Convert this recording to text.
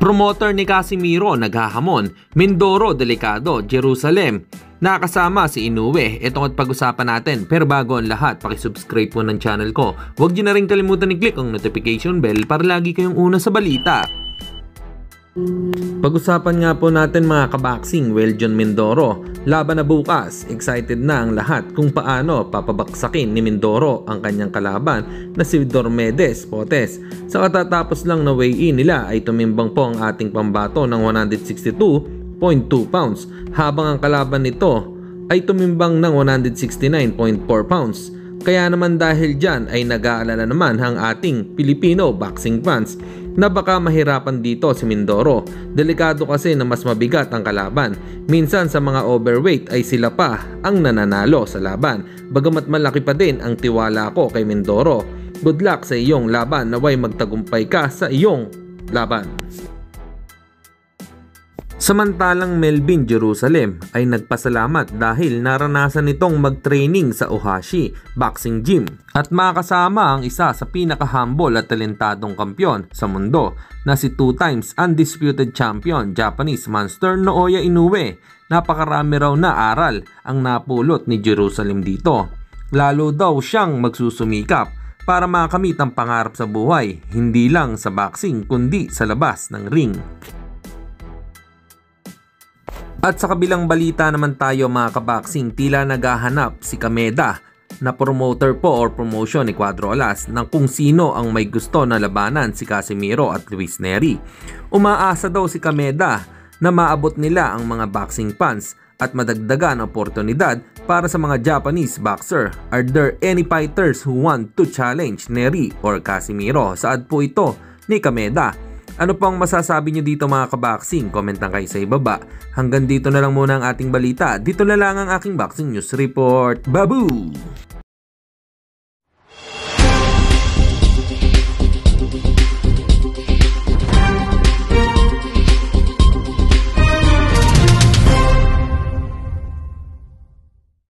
Promoter ni Casimiro naghahamon, Mindoro delikado, Jerusalem. Nakasama si Inoue. Ito ang pag-usapan natin. Pero bago ang lahat, pakisubscribe po ng channel ko. Huwag niyo na rin kalimutan i-click ang notification bell para lagi kayong una sa balita. Pag-usapan nga po natin mga kaboxing, Weljon Mindoro. Laban na bukas, excited na ang lahat kung paano papabaksakin ni Mindoro ang kanyang kalaban na si Dormedes Potes. Sa katatapos lang na weigh-in nila ay tumimbang po ang ating pambato ng 162.2 pounds habang ang kalaban nito ay tumimbang ng 169.4 pounds. Kaya naman dahil dyan ay nag-aalala naman ang ating Filipino boxing fans na baka mahirapan dito si Mindoro. Delikado kasi na mas mabigat ang kalaban. Minsan sa mga overweight ay sila pa ang nananalo sa laban. Bagamat malaki pa din ang tiwala ko kay Mindoro. Good luck sa iyong laban, naway magtagumpay ka sa iyong laban. Samantalang Melvin Jerusalem ay nagpasalamat dahil naranasan nitong mag-training sa Ohashi Boxing Gym at makasama ang isa sa pinaka-humble at talentadong kampyon sa mundo na si 2 times undisputed champion Japanese monster Naoya Inoue. Napakarami raw na aral ang napulot ni Jerusalem dito. Lalo daw siyang magsusumikap para makamit ang pangarap sa buhay, hindi lang sa boxing kundi sa labas ng ring. At sa kabilang balita naman tayo mga kaboxing, tila naghahanap si Kameda na promoter po or promotion ni Cuadro Alas ng kung sino ang may gusto na labanan si Casimiro at Luis Nery. Umaasa daw si Kameda na maabot nila ang mga boxing fans at madagdagan ang oportunidad para sa mga Japanese boxer. Are there any fighters who want to challenge Nery or Casimiro? Saad po ito ni Kameda. Ano pang masasabi nyo dito mga kaboxing? Comment lang kayo sa ibaba. Hanggang dito na lang muna ang ating balita. Dito na lang ang aking boxing news report. Babu!